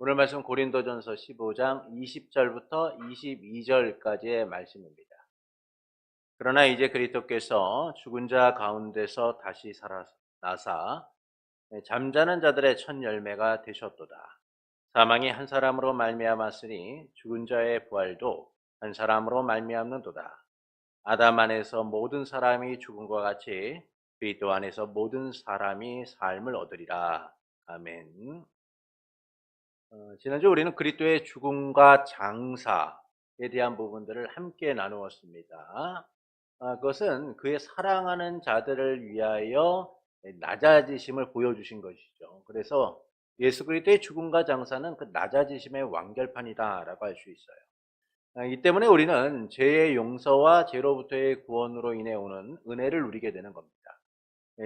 오늘 말씀 고린도전서 15장 20절부터 22절까지의 말씀입니다. 그러나 이제 그리스도께서 죽은 자 가운데서 다시 살아나사 잠자는 자들의 첫 열매가 되셨도다. 사망이 한 사람으로 말미암았으니 죽은 자의 부활도 한 사람으로 말미암는도다. 아담 안에서 모든 사람이 죽음과 같이 그리스도 안에서 모든 사람이 삶을 얻으리라. 아멘. 지난주 우리는 그리스도의 죽음과 장사에 대한 부분들을 함께 나누었습니다. 그것은 그의 사랑하는 자들을 위하여 낮아지심을 보여주신 것이죠. 그래서 예수 그리스도의 죽음과 장사는 그 낮아지심의 완결판이다라고 할 수 있어요. 이 때문에 우리는 죄의 용서와 죄로부터의 구원으로 인해 오는 은혜를 누리게 되는 겁니다.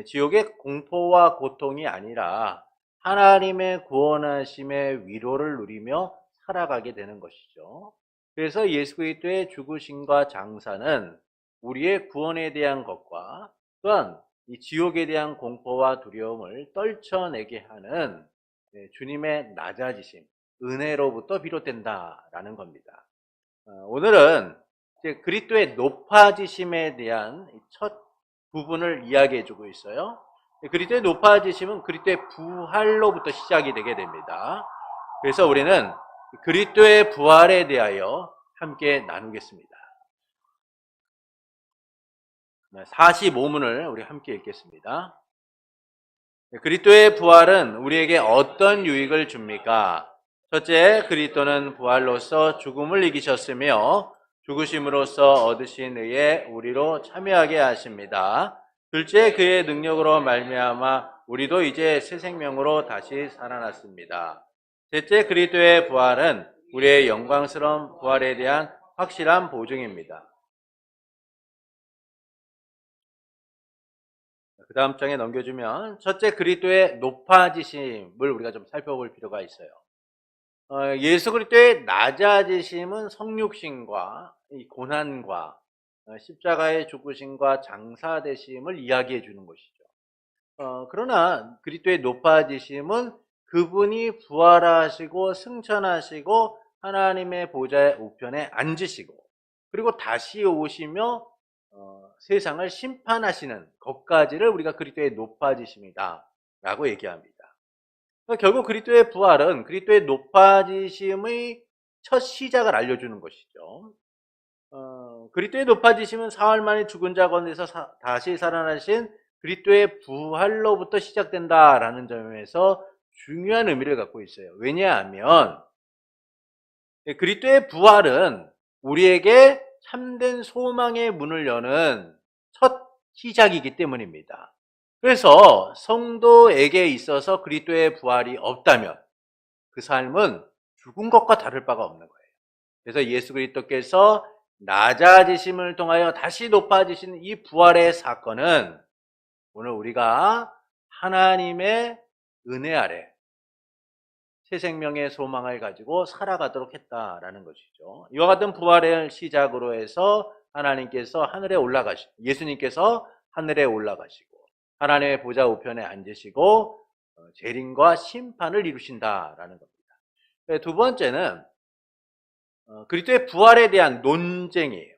지옥의 공포와 고통이 아니라 하나님의 구원하심의 위로를 누리며 살아가게 되는 것이죠. 그래서 예수 그리스도의 죽으심과 장사는 우리의 구원에 대한 것과 또한 이 지옥에 대한 공포와 두려움을 떨쳐내게 하는 주님의 낮아지심, 은혜로부터 비롯된다라는 겁니다. 오늘은 이제 그리스도의 높아지심에 대한 첫 부분을 이야기해 주고 있어요. 그리스도의 높아지심은 그리스도의 부활로부터 시작이 되게 됩니다. 그래서 우리는 그리스도의 부활에 대하여 함께 나누겠습니다. 45문을 우리 함께 읽겠습니다. 그리스도의 부활은 우리에게 어떤 유익을 줍니까? 첫째, 그리스도는 부활로서 죽음을 이기셨으며 죽으심으로써 얻으신 의에 우리로 참여하게 하십니다. 둘째, 그의 능력으로 말미암아 우리도 이제 새 생명으로 다시 살아났습니다. 셋째, 그리스도의 부활은 우리의 영광스러운 부활에 대한 확실한 보증입니다. 그 다음 장에 넘겨주면 첫째, 그리스도의 높아지심을 우리가 좀 살펴볼 필요가 있어요. 예수 그리스도의 낮아지심은 성육신과 이 고난과 십자가의 죽으심과 장사되심을 이야기해 주는 것이죠. 그러나 그리스도의 높아지심은 그분이 부활하시고 승천하시고 하나님의 보좌의 우편에 앉으시고 그리고 다시 오시며 세상을 심판하시는 것까지를 우리가 그리스도의 높아지심이다 라고 얘기합니다. 결국 그리스도의 부활은 그리스도의 높아지심의 첫 시작을 알려주는 것이죠. 그리스도의 높아지심은 사흘 만에 죽은 자 가운데서 다시 살아나신 그리스도의 부활로부터 시작된다라는 점에서 중요한 의미를 갖고 있어요. 왜냐하면 그리스도의 부활은 우리에게 참된 소망의 문을 여는 첫 시작이기 때문입니다. 그래서 성도에게 있어서 그리스도의 부활이 없다면 그 삶은 죽은 것과 다를 바가 없는 거예요. 그래서 예수 그리스도께서 낮아지심을 통하여 다시 높아지신 이 부활의 사건은 오늘 우리가 하나님의 은혜 아래 새 생명의 소망을 가지고 살아가도록 했다라는 것이죠. 이와 같은 부활을 시작으로 해서 하나님께서 하늘에 올라가시고 예수님께서 하늘에 올라가시고 하나님의 보좌 우편에 앉으시고 재림과 심판을 이루신다라는 겁니다. 두 번째는 그리스도의 부활에 대한 논쟁이에요.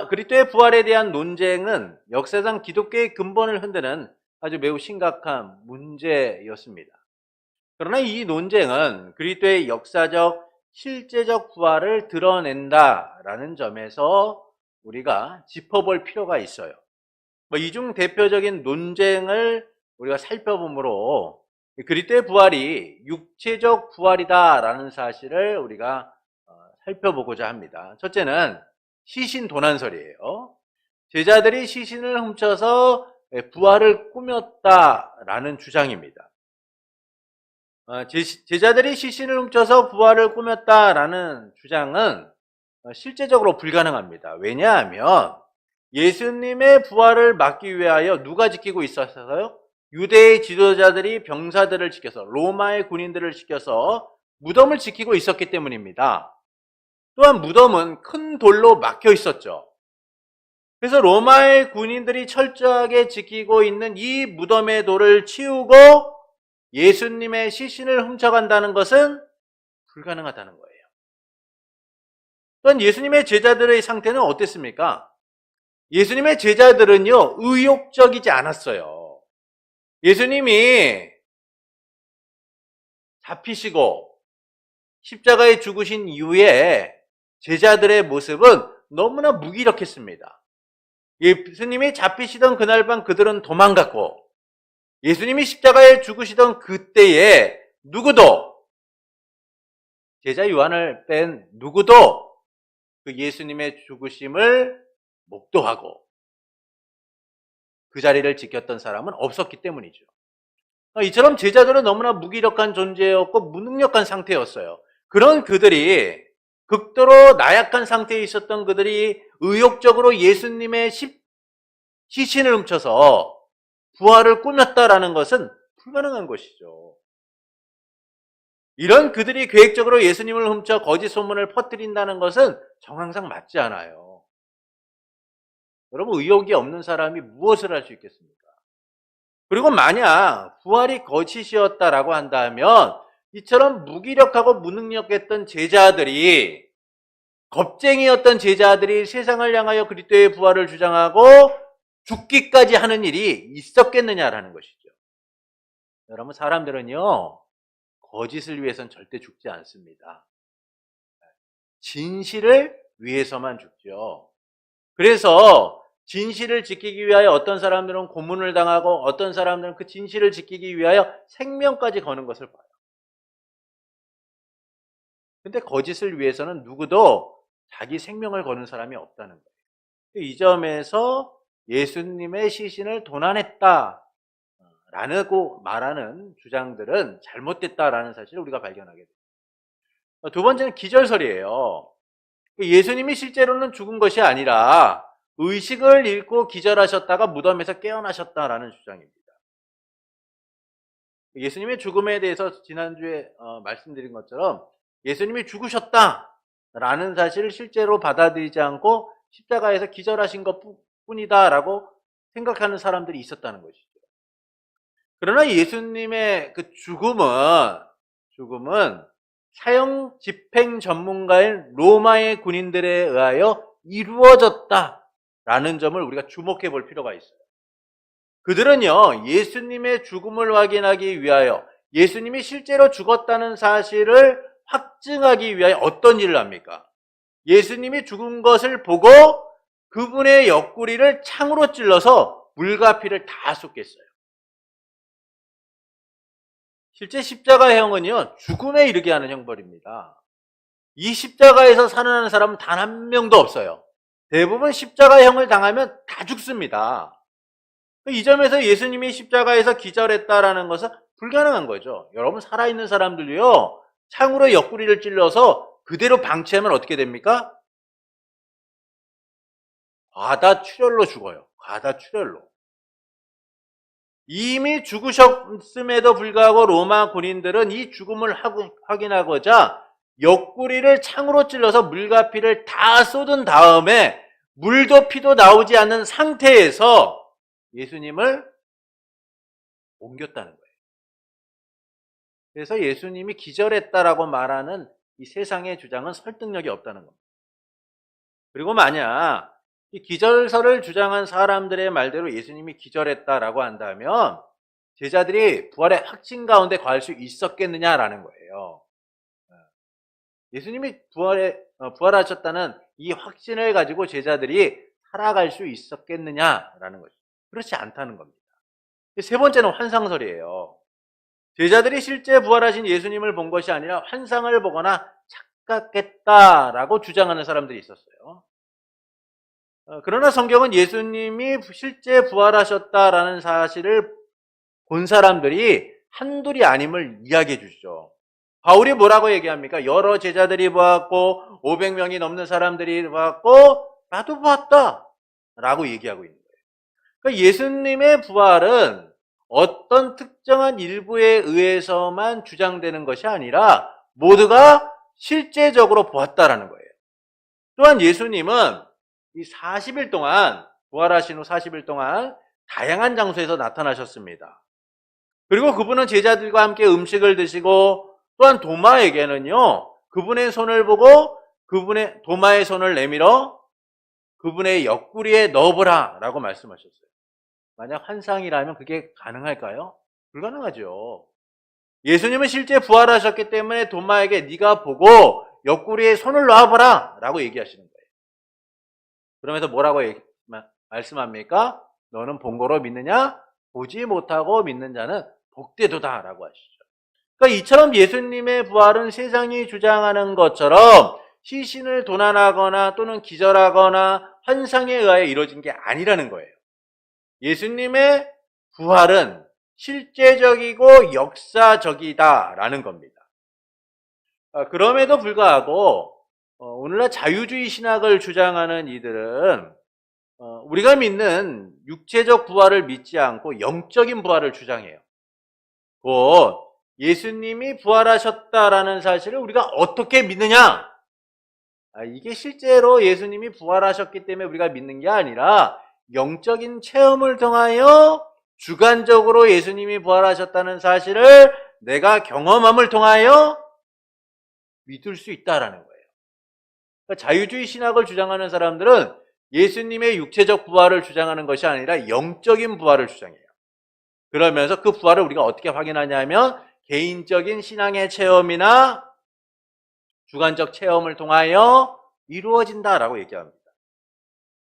그리스도의 부활에 대한 논쟁은 역사상 기독교의 근본을 흔드는 아주 매우 심각한 문제였습니다. 그러나 이 논쟁은 그리스도의 역사적, 실제적 부활을 드러낸다라는 점에서 우리가 짚어볼 필요가 있어요. 이 중 대표적인 논쟁을 우리가 살펴보므로 그리스도의 부활이 육체적 부활이다라는 사실을 우리가 살펴보고자 합니다. 첫째는 시신 도난설이에요. 제자들이 시신을 훔쳐서 부활을 꾸몄다라는 주장입니다. 제자들이 시신을 훔쳐서 부활을 꾸몄다라는 주장은 실제적으로 불가능합니다. 왜냐하면 예수님의 부활을 막기 위하여 누가 지키고 있었어요? 유대의 지도자들이 병사들을 지켜서 로마의 군인들을 지켜서 무덤을 지키고 있었기 때문입니다. 또한 무덤은 큰 돌로 막혀 있었죠. 그래서 로마의 군인들이 철저하게 지키고 있는 이 무덤의 돌을 치우고 예수님의 시신을 훔쳐간다는 것은 불가능하다는 거예요. 또한 예수님의 제자들의 상태는 어땠습니까? 예수님의 제자들은요, 의욕적이지 않았어요. 예수님이 잡히시고 십자가에 죽으신 이후에 제자들의 모습은 너무나 무기력했습니다. 예수님이 잡히시던 그날 밤 그들은 도망갔고, 예수님이 십자가에 죽으시던 그때에 누구도, 제자 요한을 뺀 누구도 그 예수님의 죽으심을 목도하고 그 자리를 지켰던 사람은 없었기 때문이죠. 이처럼 제자들은 너무나 무기력한 존재였고 무능력한 상태였어요. 그런 그들이, 극도로 나약한 상태에 있었던 그들이 의욕적으로 예수님의 시신을 훔쳐서 부활을 꾸몄다라는 것은 불가능한 것이죠. 이런 그들이 계획적으로 예수님을 훔쳐 거짓 소문을 퍼뜨린다는 것은 정황상 맞지 않아요. 여러분, 의욕이 없는 사람이 무엇을 할 수 있겠습니까? 그리고 만약 부활이 거짓이었다라고 한다면 이처럼 무기력하고 무능력했던 제자들이, 겁쟁이였던 제자들이 세상을 향하여 그리스도의 부활을 주장하고 죽기까지 하는 일이 있었겠느냐라는 것이죠. 여러분, 사람들은요, 거짓을 위해서는 절대 죽지 않습니다. 진실을 위해서만 죽죠. 그래서 진실을 지키기 위하여 어떤 사람들은 고문을 당하고 어떤 사람들은 그 진실을 지키기 위하여 생명까지 거는 것을 봐요. 근데 거짓을 위해서는 누구도 자기 생명을 거는 사람이 없다는 거예요. 이 점에서 예수님의 시신을 도난했다 라고 말하는 주장들은 잘못됐다라는 사실을 우리가 발견하게 됩니다. 두 번째는 기절설이에요. 예수님이 실제로는 죽은 것이 아니라 의식을 잃고 기절하셨다가 무덤에서 깨어나셨다라는 주장입니다. 예수님의 죽음에 대해서 지난주에 말씀드린 것처럼 예수님이 죽으셨다라는 사실을 실제로 받아들이지 않고 십자가에서 기절하신 것뿐이다라고 생각하는 사람들이 있었다는 것이죠. 그러나 예수님의 그 죽음은 사형 집행 전문가인 로마의 군인들에 의하여 이루어졌다라는 점을 우리가 주목해 볼 필요가 있어요. 그들은요, 예수님의 죽음을 확인하기 위하여, 예수님이 실제로 죽었다는 사실을 확증하기 위하여 어떤 일을 합니까? 예수님이 죽은 것을 보고 그분의 옆구리를 창으로 찔러서 물과 피를 다 쏟겠어요. 실제 십자가형은요, 죽음에 이르게 하는 형벌입니다. 이 십자가에서 살아나는 사람은 단 한 명도 없어요. 대부분 십자가형을 당하면 다 죽습니다. 이 점에서 예수님이 십자가에서 기절했다라는 것은 불가능한 거죠. 여러분, 살아있는 사람들이요, 창으로 옆구리를 찔러서 그대로 방치하면 어떻게 됩니까? 과다출혈로 죽어요. 과다출혈로. 이미 죽으셨음에도 불구하고 로마 군인들은 이 죽음을 확인하고자 옆구리를 창으로 찔러서 물과 피를 다 쏟은 다음에 물도 피도 나오지 않는 상태에서 예수님을 옮겼다는 거예요. 그래서 예수님이 기절했다라고 말하는 이 세상의 주장은 설득력이 없다는 겁니다. 그리고 만약 이 기절설을 주장한 사람들의 말대로 예수님이 기절했다라고 한다면 제자들이 부활의 확신 가운데 거할 수 있었겠느냐라는 거예요. 예수님이 부활하셨다는 이 확신을 가지고 제자들이 살아갈 수 있었겠느냐라는 거죠. 그렇지 않다는 겁니다. 세 번째는 환상설이에요. 제자들이 실제 부활하신 예수님을 본 것이 아니라 환상을 보거나 착각했다라고 주장하는 사람들이 있었어요. 그러나 성경은 예수님이 실제 부활하셨다라는 사실을 본 사람들이 한둘이 아님을 이야기해 주시죠. 바울이 뭐라고 얘기합니까? 여러 제자들이 보았고 500명이 넘는 사람들이 보았고 나도 보았다 라고 얘기하고 있는 거예요. 그러니까 예수님의 부활은 어떤 특정한 일부에 의해서만 주장되는 것이 아니라 모두가 실제적으로 보았다라는 거예요. 또한 예수님은 이 40일 동안, 부활하신 후 40일 동안 다양한 장소에서 나타나셨습니다. 그리고 그분은 제자들과 함께 음식을 드시고 또한 도마에게는요, 그분의 손을 보고 도마의 손을 내밀어 그분의 옆구리에 넣어보라 라고 말씀하셨어요. 만약 환상이라면 그게 가능할까요? 불가능하죠. 예수님은 실제 부활하셨기 때문에 도마에게 네가 보고 옆구리에 손을 놔보라 라고 얘기하시는 거예요. 그러면서 뭐라고 말씀합니까? 너는 본 거로 믿느냐? 보지 못하고 믿는 자는 복되도다 라고 하시죠. 그러니까 이처럼 예수님의 부활은 세상이 주장하는 것처럼 시신을 도난하거나 또는 기절하거나 환상에 의하여 이루어진 게 아니라는 거예요. 예수님의 부활은 실제적이고 역사적이다라는 겁니다. 그럼에도 불구하고 오늘날 자유주의 신학을 주장하는 이들은 우리가 믿는 육체적 부활을 믿지 않고 영적인 부활을 주장해요. 곧 예수님이 부활하셨다라는 사실을 우리가 어떻게 믿느냐? 이게 실제로 예수님이 부활하셨기 때문에 우리가 믿는 게 아니라 영적인 체험을 통하여 주관적으로 예수님이 부활하셨다는 사실을 내가 경험함을 통하여 믿을 수 있다라는 거예요. 그러니까 자유주의 신학을 주장하는 사람들은 예수님의 육체적 부활을 주장하는 것이 아니라 영적인 부활을 주장해요. 그러면서 그 부활을 우리가 어떻게 확인하냐면 개인적인 신앙의 체험이나 주관적 체험을 통하여 이루어진다라고 얘기합니다.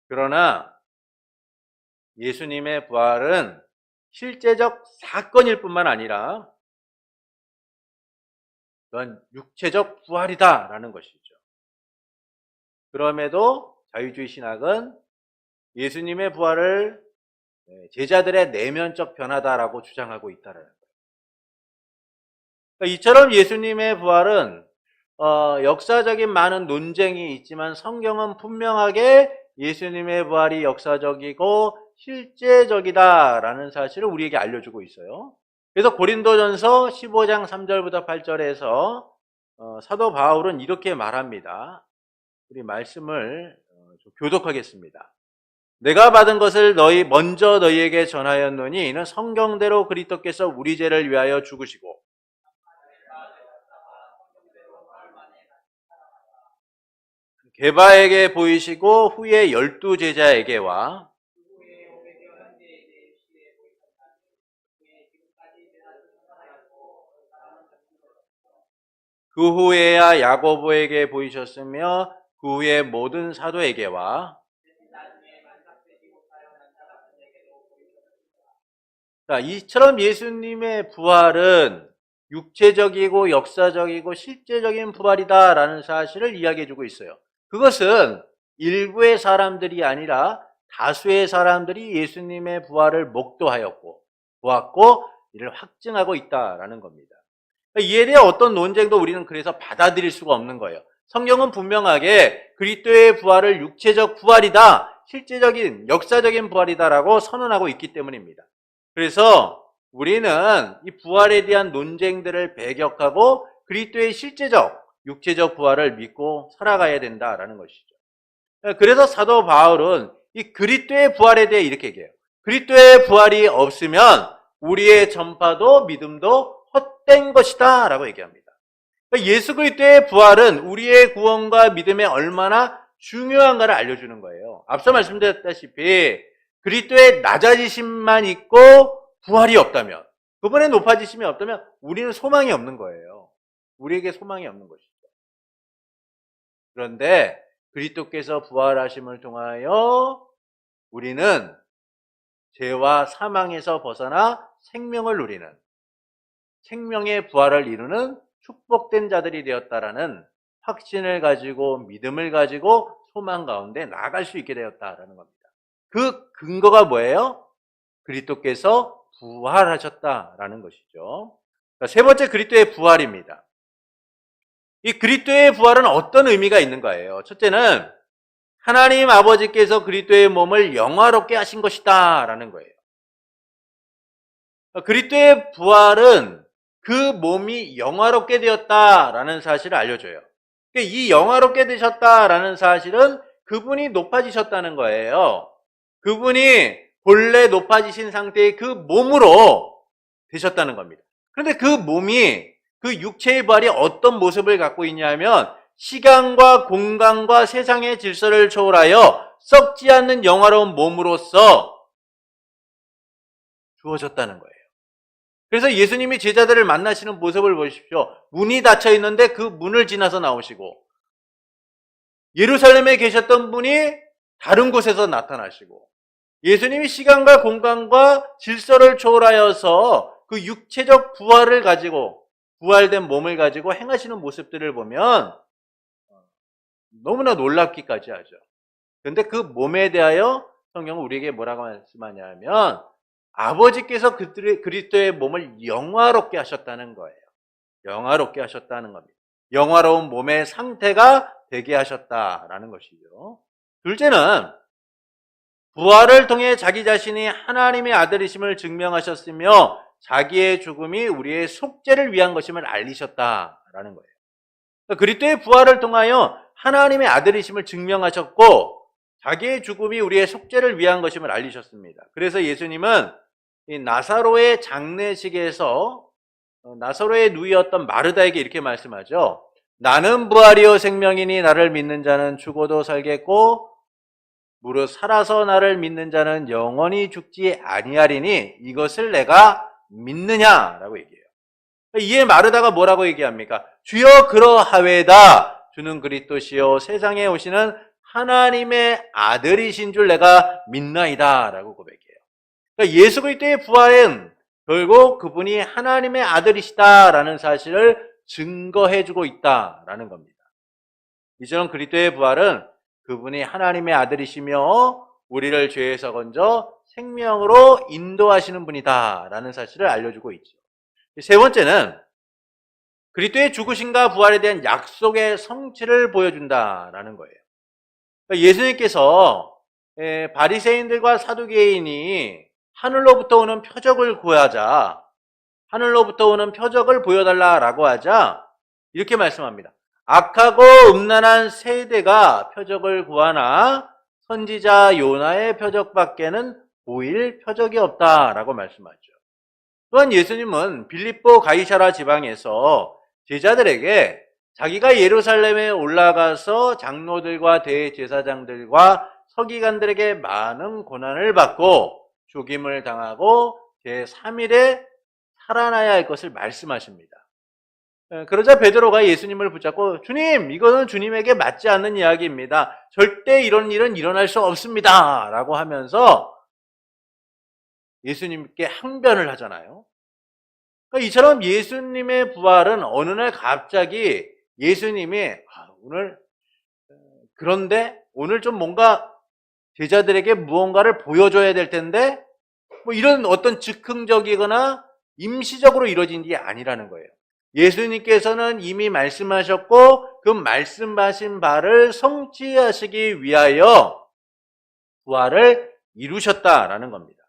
그러나 예수님의 부활은 실제적 사건일 뿐만 아니라 그건 육체적 부활이다라는 것이죠. 그럼에도 자유주의 신학은 예수님의 부활을 제자들의 내면적 변화다라고 주장하고 있다는 거예요. 그러니까 이처럼 예수님의 부활은 역사적인 많은 논쟁이 있지만 성경은 분명하게 예수님의 부활이 역사적이고 실제적이다라는 사실을 우리에게 알려주고 있어요. 그래서 고린도전서 15장 3절부터 8절에서 사도 바울은 이렇게 말합니다. 우리 말씀을 좀 교독하겠습니다. 내가 받은 것을 먼저 너희에게 전하였노니 이는 성경대로 그리스도께서 우리 죄를 위하여 죽으시고 게바에게 보이시고 후에 12 제자에게와 그 후에야 야고보에게 보이셨으며 그 후에 모든 사도에게와 이처럼 예수님의 부활은 육체적이고 역사적이고 실제적인 부활이다라는 사실을 이야기해주고 있어요. 그것은 일부의 사람들이 아니라 다수의 사람들이 예수님의 부활을 목도하였고 보았고 이를 확증하고 있다라는 겁니다. 이에 대해 어떤 논쟁도 우리는 그래서 받아들일 수가 없는 거예요. 성경은 분명하게 그리스도의 부활을 육체적 부활이다, 실제적인 역사적인 부활이다라고 선언하고 있기 때문입니다. 그래서 우리는 이 부활에 대한 논쟁들을 배격하고 그리스도의 실제적, 육체적 부활을 믿고 살아가야 된다라는 것이죠. 그래서 사도 바울은 이 그리스도의 부활에 대해 이렇게 얘기해요. 그리스도의 부활이 없으면 우리의 전파도 믿음도 헛된 것이다 라고 얘기합니다. 예수 그리스도의 부활은 우리의 구원과 믿음에 얼마나 중요한가를 알려주는 거예요. 앞서 말씀드렸다시피 그리스도의 낮아지심만 있고 부활이 없다면, 그분의 높아지심이 없다면 우리는 소망이 없는 거예요. 우리에게 소망이 없는 것이죠. 그런데 그리스도께서 부활하심을 통하여 우리는 죄와 사망에서 벗어나 생명을 누리는, 생명의 부활을 이루는 축복된 자들이 되었다라는 확신을 가지고 믿음을 가지고 소망 가운데 나아갈 수 있게 되었다라는 겁니다. 그 근거가 뭐예요? 그리스도께서 부활하셨다라는 것이죠. 세 번째 그리스도의 부활입니다. 이 그리스도의 부활은 어떤 의미가 있는 거예요? 첫째는 하나님 아버지께서 그리스도의 몸을 영화롭게 하신 것이다 라는 거예요. 그리스도의 부활은 그 몸이 영화롭게 되었다라는 사실을 알려줘요. 이 영화롭게 되셨다라는 사실은 그분이 높아지셨다는 거예요. 그분이 본래 높아지신 상태의 그 몸으로 되셨다는 겁니다. 그런데 그 몸이, 그 육체의 부활이 어떤 모습을 갖고 있냐면 시간과 공간과 세상의 질서를 초월하여 썩지 않는 영화로운 몸으로서 주어졌다는 거예요. 그래서 예수님이 제자들을 만나시는 모습을 보십시오. 문이 닫혀 있는데 그 문을 지나서 나오시고, 예루살렘에 계셨던 분이 다른 곳에서 나타나시고, 예수님이 시간과 공간과 질서를 초월하여서 그 육체적 부활을 가지고, 부활된 몸을 가지고 행하시는 모습들을 보면 너무나 놀랍기까지 하죠. 그런데 그 몸에 대하여 성경은 우리에게 뭐라고 말씀하냐면 아버지께서 그리스도의 몸을 영화롭게 하셨다는 거예요. 영화롭게 하셨다는 겁니다. 영화로운 몸의 상태가 되게 하셨다라는 것이죠. 둘째는 부활을 통해 자기 자신이 하나님의 아들이심을 증명하셨으며 자기의 죽음이 우리의 속죄를 위한 것임을 알리셨다라는 거예요. 그리스도의 부활을 통하여 하나님의 아들이심을 증명하셨고 자기의 죽음이 우리의 속죄를 위한 것임을 알리셨습니다. 그래서 예수님은 이 나사로의 장례식에서 나사로의 누이였던 마르다에게 이렇게 말씀하죠. 나는 부활이요 생명이니 나를 믿는 자는 죽어도 살겠고 무릇 살아서 나를 믿는 자는 영원히 죽지 아니하리니 이것을 내가 믿느냐라고 얘기해요. 이에 마르다가 뭐라고 얘기합니까? 주여 그러하외다. 주는 그리스도시요 세상에 오시는 하나님의 아들이신 줄 내가 믿나이다 라고 고백해요. 그러니까 예수 그리스도의 부활은 결국 그분이 하나님의 아들이시다라는 사실을 증거해주고 있다라는 겁니다. 이처럼 그리스도의 부활은 그분이 하나님의 아들이시며 우리를 죄에서 건져 생명으로 인도하시는 분이다라는 사실을 알려주고 있죠. 세 번째는 그리스도의 죽으심과 부활에 대한 약속의 성취를 보여준다라는 거예요. 그러니까 예수님께서 바리새인들과 사두개인이 하늘로부터 오는 표적을 구하자, 하늘로부터 오는 표적을 보여달라라고 하자 이렇게 말씀합니다. 악하고 음란한 세대가 표적을 구하나 선지자 요나의 표적밖에는 보일 표적이 없다라고 말씀하죠. 또한 예수님은 빌립보 가이사라 지방에서 제자들에게 자기가 예루살렘에 올라가서 장로들과 대제사장들과 서기관들에게 많은 고난을 받고 죽임을 당하고 제3일에 살아나야 할 것을 말씀하십니다. 그러자 베드로가 예수님을 붙잡고 주님, 이거는 주님에게 맞지 않는 이야기입니다. 절대 이런 일은 일어날 수 없습니다. 라고 하면서 예수님께 항변을 하잖아요. 그러니까 이처럼 예수님의 부활은 어느 날 갑자기 예수님이 그런데 오늘 좀 뭔가 제자들에게 무언가를 보여줘야 될 텐데 뭐 이런 어떤 즉흥적이거나 임시적으로 이루어진 게 아니라는 거예요. 예수님께서는 이미 말씀하셨고 그 말씀하신 바를 성취하시기 위하여 부활을 이루셨다라는 겁니다.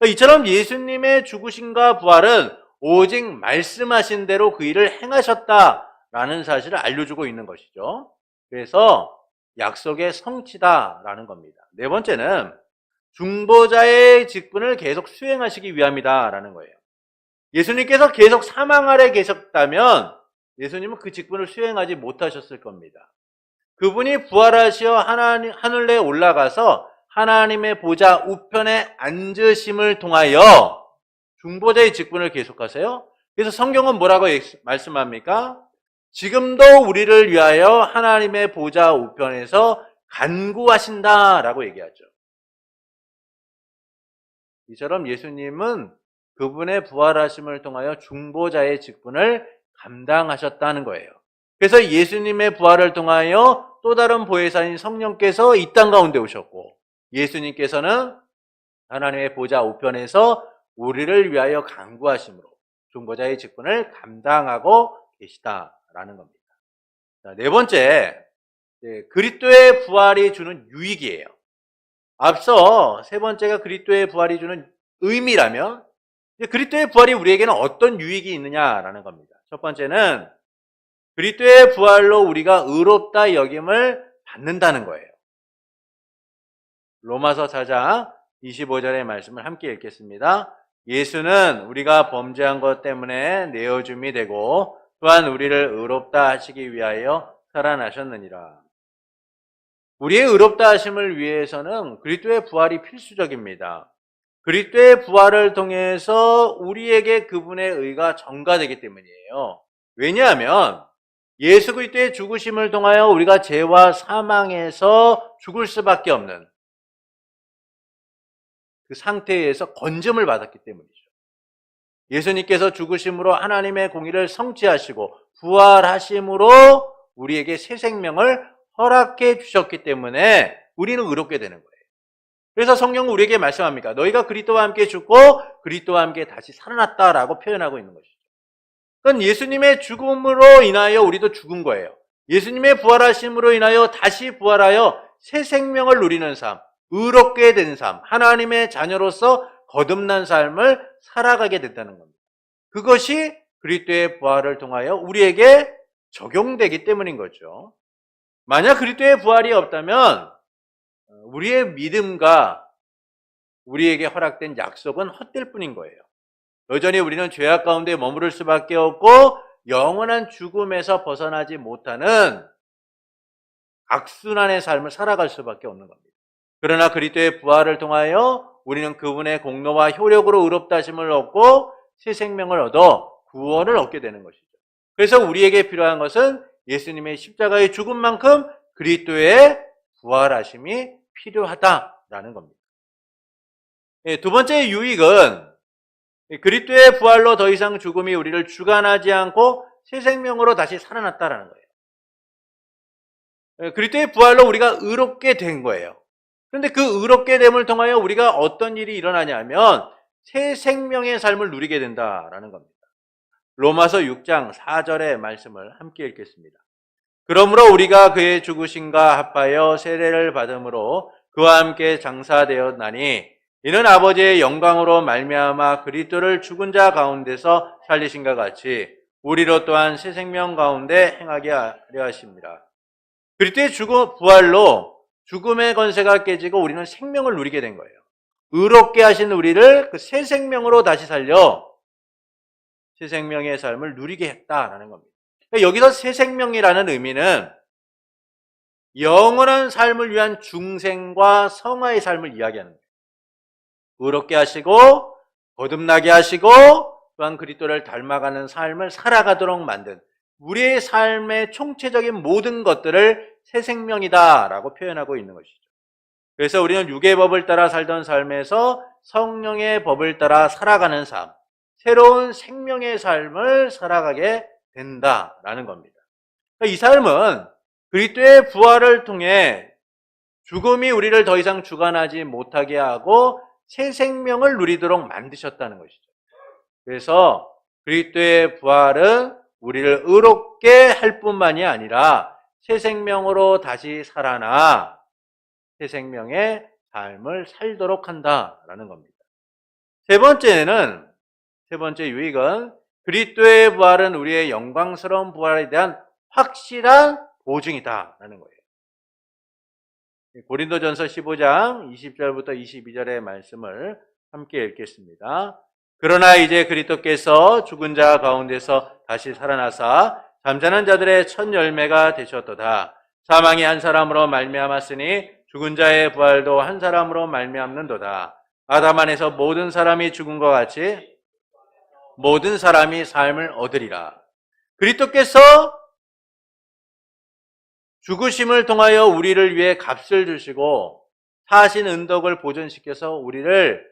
이처럼 예수님의 죽으심과 부활은 오직 말씀하신 대로 그 일을 행하셨다라는 사실을 알려주고 있는 것이죠. 그래서 약속의 성취다라는 겁니다. 네 번째는 중보자의 직분을 계속 수행하시기 위함이다라는 거예요. 예수님께서 계속 사망 아래 계셨다면 예수님은 그 직분을 수행하지 못하셨을 겁니다. 그분이 부활하시어 하늘에 올라가서 하나님의 보좌 우편에 앉으심을 통하여 중보자의 직분을 계속하세요. 그래서 성경은 뭐라고 말씀합니까? 지금도 우리를 위하여 하나님의 보좌 우편에서 간구하신다라고 얘기하죠. 이처럼 예수님은 그분의 부활하심을 통하여 중보자의 직분을 감당하셨다는 거예요. 그래서 예수님의 부활을 통하여 또 다른 보혜사인 성령께서 이 땅 가운데 오셨고 예수님께서는 하나님의 보좌 우편에서 우리를 위하여 간구하심으로 중보자의 직분을 감당하고 계시다라는 겁니다. 자, 네 번째, 그리스도의 부활이 주는 유익이에요. 앞서 세 번째가 그리스도의 부활이 주는 의미라면 그리스도의 부활이 우리에게는 어떤 유익이 있느냐라는 겁니다. 첫 번째는 그리스도의 부활로 우리가 의롭다 여김을 받는다는 거예요. 로마서 4장 25절의 말씀을 함께 읽겠습니다. 예수는 우리가 범죄한 것 때문에 내어줌이 되고 또한 우리를 의롭다 하시기 위하여 살아나셨느니라. 우리의 의롭다 하심을 위해서는 그리스도의 부활이 필수적입니다. 그리스도의 부활을 통해서 우리에게 그분의 의가 전가되기 때문이에요. 왜냐하면 예수 그리스도의 죽으심을 통하여 우리가 죄와 사망에서 죽을 수밖에 없는 그 상태에서 건짐을 받았기 때문이죠. 예수님께서 죽으심으로 하나님의 공의를 성취하시고 부활하심으로 우리에게 새 생명을 허락해 주셨기 때문에 우리는 의롭게 되는 거예요. 그래서 성경은 우리에게 말씀합니까? 너희가 그리스도와 함께 죽고 그리스도와 함께 다시 살아났다라고 표현하고 있는 것이죠. 그건 예수님의 죽음으로 인하여 우리도 죽은 거예요. 예수님의 부활하심으로 인하여 다시 부활하여 새 생명을 누리는 삶, 의롭게 된 삶, 하나님의 자녀로서 거듭난 삶을 살아가게 됐다는 겁니다. 그것이 그리스도의 부활을 통하여 우리에게 적용되기 때문인 거죠. 만약 그리스도의 부활이 없다면 우리의 믿음과 우리에게 허락된 약속은 헛될 뿐인 거예요. 여전히 우리는 죄악 가운데 머무를 수밖에 없고 영원한 죽음에서 벗어나지 못하는 악순환의 삶을 살아갈 수밖에 없는 겁니다. 그러나 그리스도의 부활을 통하여 우리는 그분의 공로와 효력으로 의롭다 하심을 얻고 새 생명을 얻어 구원을 얻게 되는 것이죠. 그래서 우리에게 필요한 것은 예수님의 십자가의 죽음만큼 그리스도의 부활하심이 필요하다라는 겁니다. 두 번째 유익은 그리스도의 부활로 더 이상 죽음이 우리를 주관하지 않고 새 생명으로 다시 살아났다라는 거예요. 그리스도의 부활로 우리가 의롭게 된 거예요. 그런데 그 의롭게 됨을 통하여 우리가 어떤 일이 일어나냐면 새 생명의 삶을 누리게 된다라는 겁니다. 로마서 6장 4절의 말씀을 함께 읽겠습니다. 그러므로 우리가 그의 죽으심과 합하여 세례를 받음으로 그와 함께 장사되었나니 이는 아버지의 영광으로 말미암아 그리스도를 죽은 자 가운데서 살리신과 같이 우리로 또한 새 생명 가운데 행하게 하려 하십니다. 그리스도의 부활로 죽음의 권세가 깨지고 우리는 생명을 누리게 된 거예요. 의롭게 하신 우리를 그 새 생명으로 다시 살려 새 생명의 삶을 누리게 했다라는 겁니다. 여기서 새 생명이라는 의미는 영원한 삶을 위한 중생과 성화의 삶을 이야기하는 거예요. 의롭게 하시고 거듭나게 하시고 또한 그리스도를 닮아가는 삶을 살아가도록 만든 우리의 삶의 총체적인 모든 것들을 새 생명이다라고 표현하고 있는 것이죠. 그래서 우리는 육의 법을 따라 살던 삶에서 성령의 법을 따라 살아가는 삶, 새로운 생명의 삶을 살아가게 된다라는 겁니다. 이 삶은 그리스도의 부활을 통해 죽음이 우리를 더 이상 주관하지 못하게 하고 새 생명을 누리도록 만드셨다는 것이죠. 그래서 그리스도의 부활은 우리를 의롭게 할 뿐만이 아니라 새 생명으로 다시 살아나 새 생명의 삶을 살도록 한다라는 겁니다. 세 번째 유익은 그리스도의 부활은 우리의 영광스러운 부활에 대한 확실한 보증이다라는 거예요. 고린도전서 15장 20절부터 22절의 말씀을 함께 읽겠습니다. 그러나 이제 그리스도께서 죽은 자 가운데서 다시 살아나사 잠자는 자들의 첫 열매가 되셨도다. 사망이 한 사람으로 말미암았으니 죽은 자의 부활도 한 사람으로 말미암는도다. 아담 안에서 모든 사람이 죽은 것 같이 모든 사람이 삶을 얻으리라. 그리스도께서 죽으심을 통하여 우리를 위해 값을 주시고 사신 은덕을 보존시켜서 우리를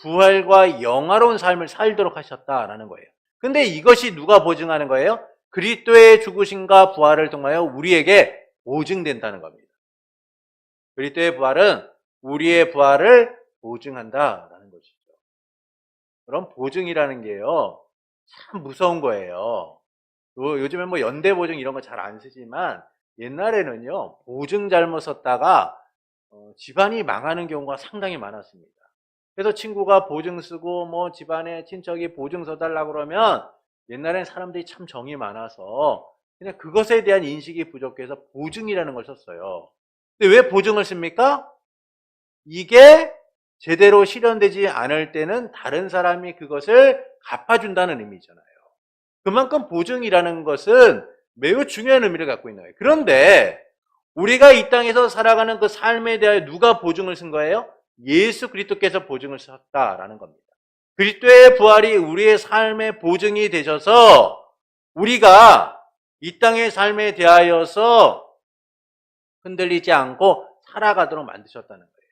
부활과 영화로운 삶을 살도록 하셨다라는 거예요. 근데 이것이 누가 보증하는 거예요? 그리스도의 죽으심과 부활을 통하여 우리에게 보증된다는 겁니다. 그리스도의 부활은 우리의 부활을 보증한다라는 것이죠. 그럼 보증이라는 게요, 참 무서운 거예요. 요즘엔 뭐 연대보증 이런 거 잘 안 쓰지만 옛날에는요, 보증 잘못 썼다가 집안이 망하는 경우가 상당히 많았습니다. 그래서 친구가 보증 쓰고 뭐 집안에 친척이 보증 써달라고 그러면 옛날엔 사람들이 참 정이 많아서 그냥 그것에 대한 인식이 부족해서 보증이라는 걸 썼어요. 근데 왜 보증을 씁니까? 이게 제대로 실현되지 않을 때는 다른 사람이 그것을 갚아준다는 의미잖아요. 그만큼 보증이라는 것은 매우 중요한 의미를 갖고 있는 거예요. 그런데 우리가 이 땅에서 살아가는 그 삶에 대하여 누가 보증을 쓴 거예요? 예수 그리스도께서 보증을 썼다라는 겁니다. 그리스도의 부활이 우리의 삶의 보증이 되셔서 우리가 이 땅의 삶에 대하여서 흔들리지 않고 살아가도록 만드셨다는 거예요.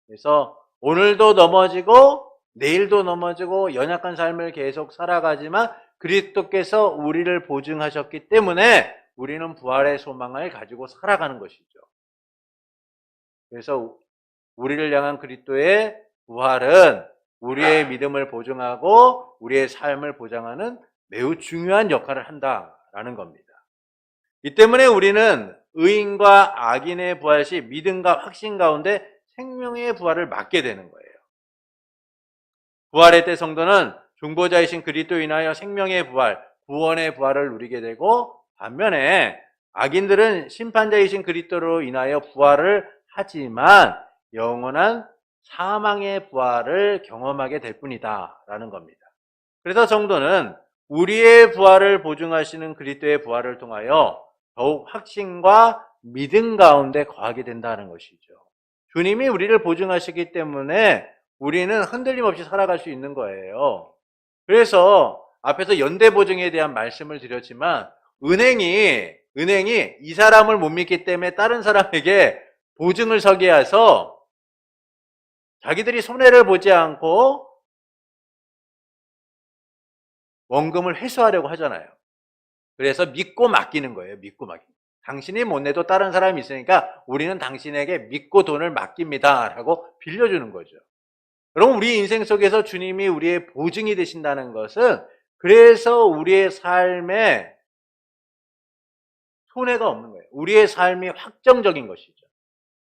그래서 오늘도 넘어지고 내일도 넘어지고 연약한 삶을 계속 살아가지만 그리스도께서 우리를 보증하셨기 때문에 우리는 부활의 소망을 가지고 살아가는 것이죠. 그래서 우리를 향한 그리스도의 부활은 우리의 믿음을 보증하고 우리의 삶을 보장하는 매우 중요한 역할을 한다라는 겁니다. 이 때문에 우리는 의인과 악인의 부활 시 믿음과 확신 가운데 생명의 부활을 맞게 되는 거예요. 부활의 때 성도는 중보자이신 그리스도로 인하여 생명의 부활, 구원의 부활을 누리게 되고, 반면에 악인들은 심판자이신 그리스도로 인하여 부활을 하지만 영원한 사망의 부활을 경험하게 될 뿐이다 라는 겁니다. 그래서 성도는 우리의 부활을 보증하시는 그리스도의 부활을 통하여 더욱 확신과 믿음 가운데 거하게 된다는 것이죠. 주님이 우리를 보증하시기 때문에 우리는 흔들림 없이 살아갈 수 있는 거예요. 그래서 앞에서 연대보증에 대한 말씀을 드렸지만 은행이 이 사람을 못 믿기 때문에 다른 사람에게 보증을 서게 해서 자기들이 손해를 보지 않고 원금을 회수하려고 하잖아요. 그래서 믿고 맡기는 거예요. 믿고 맡기는. 당신이 못 내도 다른 사람이 있으니까 우리는 당신에게 믿고 돈을 맡깁니다 라고 빌려주는 거죠. 여러분, 우리 인생 속에서 주님이 우리의 보증이 되신다는 것은 그래서 우리의 삶에 손해가 없는 거예요. 우리의 삶이 확정적인 것이죠.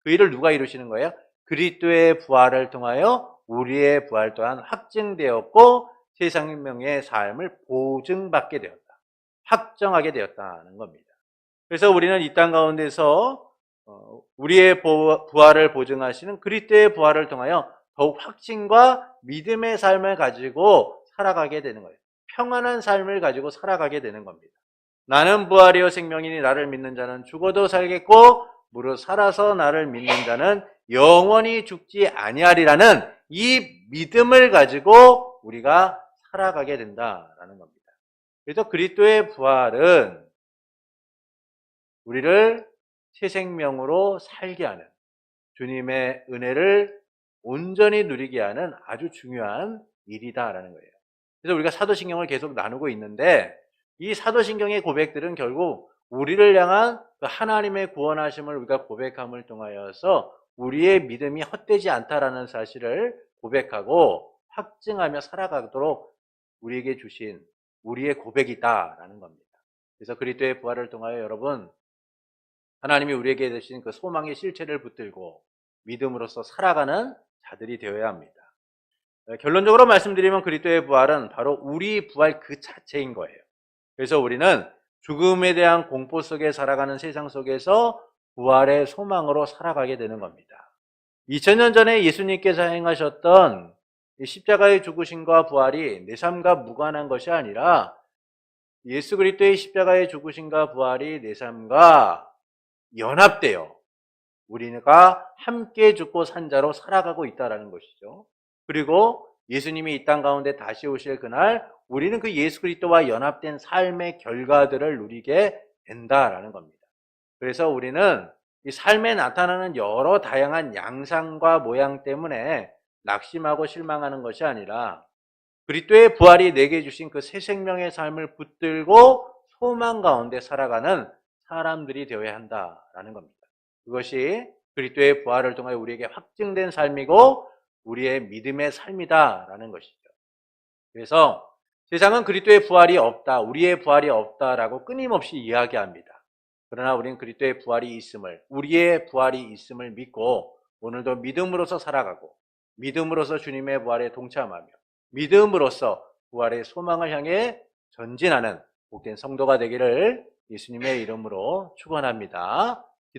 그 일을 누가 이루시는 거예요? 그리스도의 부활을 통하여 우리의 부활 또한 확증되었고 새 생명의 삶을 보증받게 되었다. 확정하게 되었다는 겁니다. 그래서 우리는 이 땅 가운데서 우리의 부활을 보증하시는 그리스도의 부활을 통하여 더욱 확신과 믿음의 삶을 가지고 살아가게 되는 거예요. 평안한 삶을 가지고 살아가게 되는 겁니다. 나는 부활이요 생명이니 나를 믿는 자는 죽어도 살겠고 무릇 살아서 나를 믿는 자는 영원히 죽지 아니하리라는 이 믿음을 가지고 우리가 살아가게 된다라는 겁니다. 그래서 그리스도의 부활은 우리를 새 생명으로 살게 하는, 주님의 은혜를 온전히 누리게 하는 아주 중요한 일이다라는 거예요. 그래서 우리가 사도신경을 계속 나누고 있는데 이 사도신경의 고백들은 결국 우리를 향한 하나님의 구원하심을 우리가 고백함을 통하여서 우리의 믿음이 헛되지 않다라는 사실을 고백하고 확증하며 살아가도록 우리에게 주신 우리의 고백이다라는 겁니다. 그래서 그리스도의 부활을 통하여 여러분, 하나님이 우리에게 주신 그 소망의 실체를 붙들고 믿음으로써 살아가는 자들이 되어야 합니다. 결론적으로 말씀드리면 그리스도의 부활은 바로 우리 부활 그 자체인 거예요. 그래서 우리는 죽음에 대한 공포 속에 살아가는 세상 속에서 부활의 소망으로 살아가게 되는 겁니다. 2000년 전에 예수님께서 행하셨던 십자가의 죽으심과 부활이 내 삶과 무관한 것이 아니라 예수 그리스도의 십자가의 죽으심과 부활이 내 삶과 연합되어 우리가 함께 죽고 산 자로 살아가고 있다는 것이죠. 그리고 예수님이 이 땅 가운데 다시 오실 그날 우리는 그 예수 그리스도와 연합된 삶의 결과들을 누리게 된다라는 겁니다. 그래서 우리는 이 삶에 나타나는 여러 다양한 양상과 모양 때문에 낙심하고 실망하는 것이 아니라 그리스도의 부활이 내게 주신 그 새 생명의 삶을 붙들고 소망 가운데 살아가는 사람들이 되어야 한다라는 겁니다. 그것이 그리스도의 부활을 통해 우리에게 확증된 삶이고 우리의 믿음의 삶이다라는 것이죠. 그래서 세상은 그리스도의 부활이 없다, 우리의 부활이 없다라고 끊임없이 이야기합니다. 그러나 우리는 그리스도의 부활이 있음을, 우리의 부활이 있음을 믿고 오늘도 믿음으로서 살아가고 믿음으로서 주님의 부활에 동참하며 믿음으로써 부활의 소망을 향해 전진하는 복된 성도가 되기를 예수님의 이름으로 축원합니다.